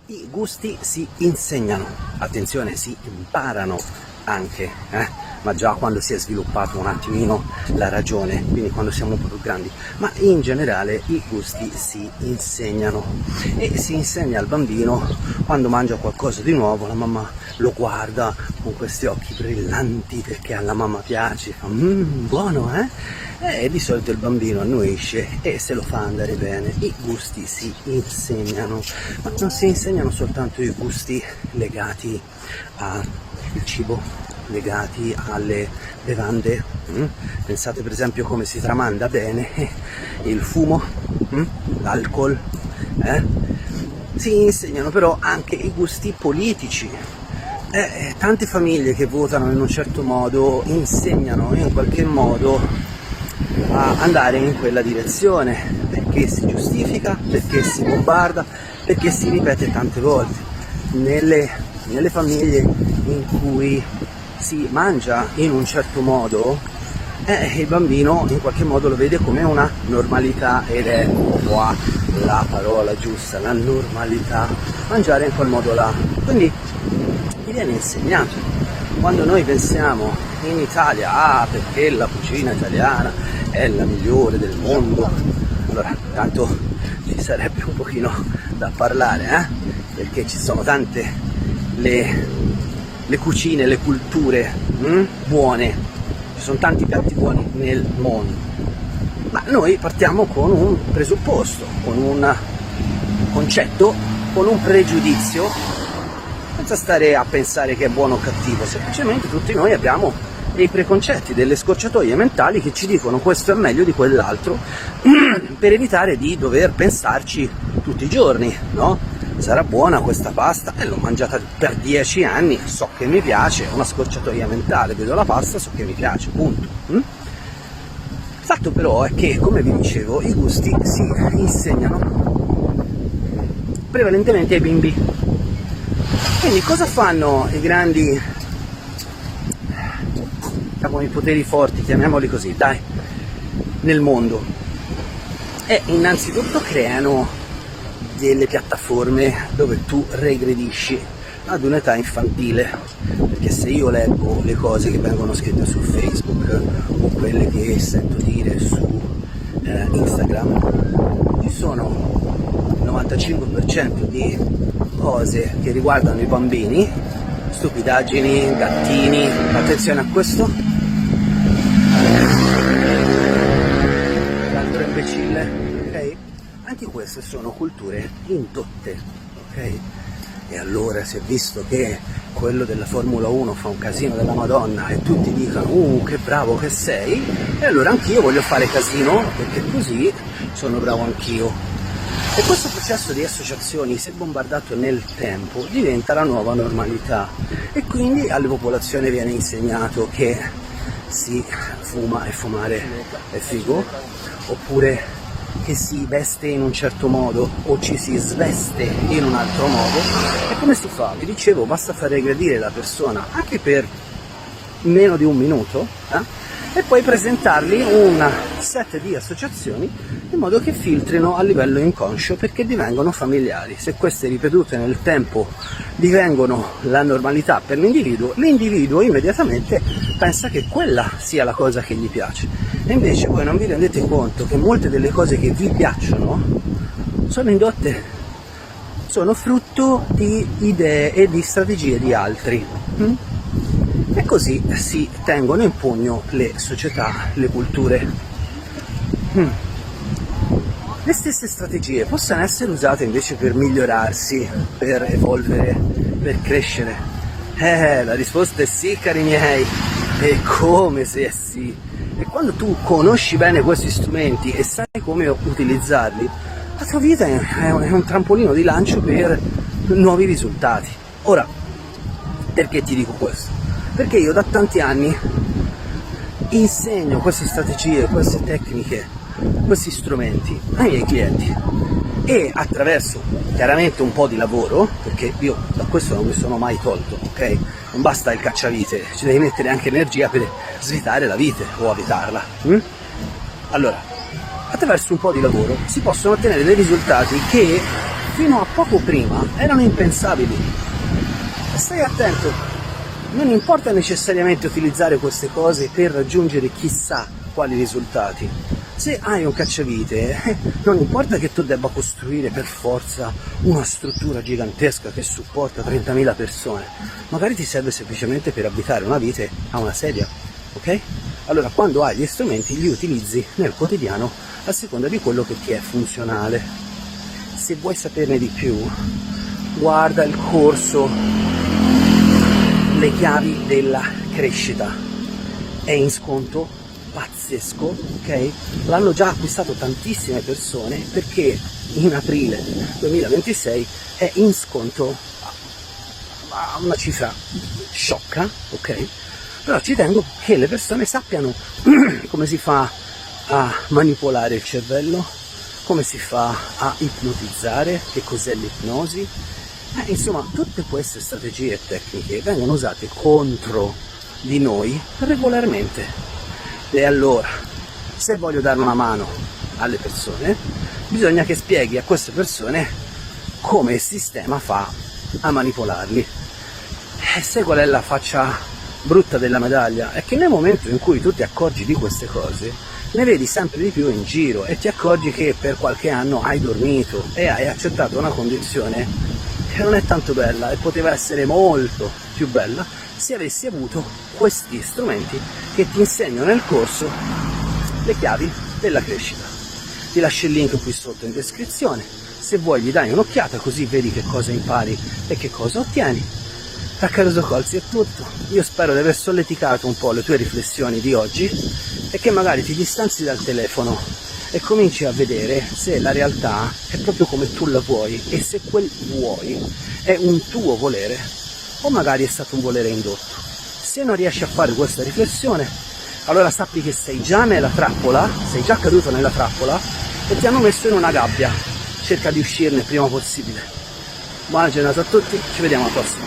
I gusti si insegnano, attenzione, si imparano anche, ma già quando si è sviluppato un attimino la ragione, quindi quando siamo un po' più grandi, ma in generale i gusti si insegnano e si insegna al bambino quando mangia qualcosa di nuovo, la mamma lo guarda con questi occhi brillanti perché alla mamma piace, fa buono, e di solito il bambino annuisce e se lo fa andare bene. I gusti si insegnano, ma non si insegnano soltanto i gusti legati al cibo, legati alle bevande. Pensate per esempio come si tramanda bene il fumo, l'alcol, si insegnano però anche i gusti politici. Tante famiglie che votano in un certo modo insegnano in qualche modo a andare in quella direzione, perché si giustifica, perché si bombarda, perché si ripete tante volte. Nelle famiglie in cui si mangia in un certo modo, il bambino in qualche modo lo vede come una normalità, ed è qua la parola giusta, la normalità, mangiare in quel modo là. Quindi gli viene insegnato. Quando noi pensiamo in Italia, perché la cucina italiana è la migliore del mondo, allora tanto ci sarebbe un pochino da parlare, perché ci sono tante le cucine, le culture buone, ci sono tanti piatti buoni nel mondo, ma noi partiamo con un presupposto, con un concetto, con un pregiudizio, senza stare a pensare che è buono o cattivo, semplicemente tutti noi abbiamo dei preconcetti, delle scorciatoie mentali che ci dicono questo è meglio di quell'altro per evitare di dover pensarci tutti i giorni, no? Sarà buona questa pasta? L'ho mangiata per 10 anni, so che mi piace, è una scorciatoia mentale, vedo la pasta, so che mi piace, punto. Il fatto però è che, come vi dicevo, i gusti si insegnano prevalentemente ai bimbi. Quindi cosa fanno i grandi, i poteri forti, chiamiamoli così, dai, nel mondo? Innanzitutto creano delle piattaforme dove tu regredisci ad un'età infantile, perché se io leggo le cose che vengono scritte su Facebook o quelle che sento dire su Instagram, ci sono il 95% di cose che riguardano i bambini, stupidaggini, gattini, attenzione a questo, l'altro imbecille, ok? Anche queste sono culture indotte, ok? E allora si è visto che quello della Formula 1 fa un casino della Madonna e tutti dicono che bravo che sei, e allora anch'io voglio fare casino perché così sono bravo anch'io. E questo processo di associazioni, se bombardato nel tempo, diventa la nuova normalità, e quindi alle popolazioni viene insegnato che si fuma e fumare è figo, oppure che si veste in un certo modo o ci si sveste in un altro modo. E come si fa? Vi dicevo, basta far regredire la persona anche per meno di un minuto, e poi presentargli un set di associazioni in modo che filtrino a livello inconscio, perché divengono familiari. Se queste ripetute nel tempo divengono la normalità per l'individuo immediatamente pensa che quella sia la cosa che gli piace, e invece voi non vi rendete conto che molte delle cose che vi piacciono sono indotte, sono frutto di idee e di strategie di altri. E così si tengono in pugno le società, le culture. Le stesse strategie possono essere usate invece per migliorarsi, per evolvere, per crescere? La risposta è sì, cari miei, e come se è sì. E quando tu conosci bene questi strumenti e sai come utilizzarli, la tua vita è un trampolino di lancio per nuovi risultati. Ora, perché ti dico questo? Perché io da tanti anni insegno queste strategie, queste tecniche, questi strumenti ai miei clienti, e attraverso chiaramente un po' di lavoro, perché io da questo non mi sono mai tolto, ok? Non basta il cacciavite, ci devi mettere anche energia per svitare la vite o abitarla. Allora, attraverso un po' di lavoro si possono ottenere dei risultati che fino a poco prima erano impensabili. Stai attento, non importa necessariamente utilizzare queste cose per raggiungere chissà quali risultati. Se hai un cacciavite, non importa che tu debba costruire per forza una struttura gigantesca che supporta 30.000 persone, magari ti serve semplicemente per abitare una vite a una sedia, ok? Allora, quando hai gli strumenti li utilizzi nel quotidiano a seconda di quello che ti è funzionale. Se vuoi saperne di più, guarda il corso Le chiavi della crescita, è in sconto pazzesco, ok? L'hanno già acquistato tantissime persone perché in aprile 2026 è in sconto a una cifra sciocca, ok? Però ci tengo che le persone sappiano come si fa a manipolare il cervello, come si fa a ipnotizzare, che cos'è l'ipnosi. Insomma, tutte queste strategie e tecniche vengono usate contro di noi regolarmente. E allora, se voglio dare una mano alle persone, bisogna che spieghi a queste persone come il sistema fa a manipolarli. E sai qual è la faccia brutta della medaglia? È che nel momento in cui tu ti accorgi di queste cose, ne vedi sempre di più in giro e ti accorgi che per qualche anno hai dormito e hai accettato una condizione che non è tanto bella e poteva essere molto più bella se avessi avuto questi strumenti che ti insegno nel corso Le chiavi della crescita. Ti lascio il link qui sotto in descrizione, se vuoi gli dai un'occhiata così vedi che cosa impari e che cosa ottieni. Da Caruso Colzi è tutto, io spero di aver solleticato un po' le tue riflessioni di oggi e che magari ti distanzi dal telefono e cominci a vedere se la realtà è proprio come tu la vuoi e se quel vuoi è un tuo volere o magari è stato un volere indotto. Se non riesci a fare questa riflessione, allora sappi che sei già nella trappola, sei già caduto nella trappola e ti hanno messo in una gabbia. Cerca di uscirne il prima possibile. Buona giornata a tutti, ci vediamo alla prossima.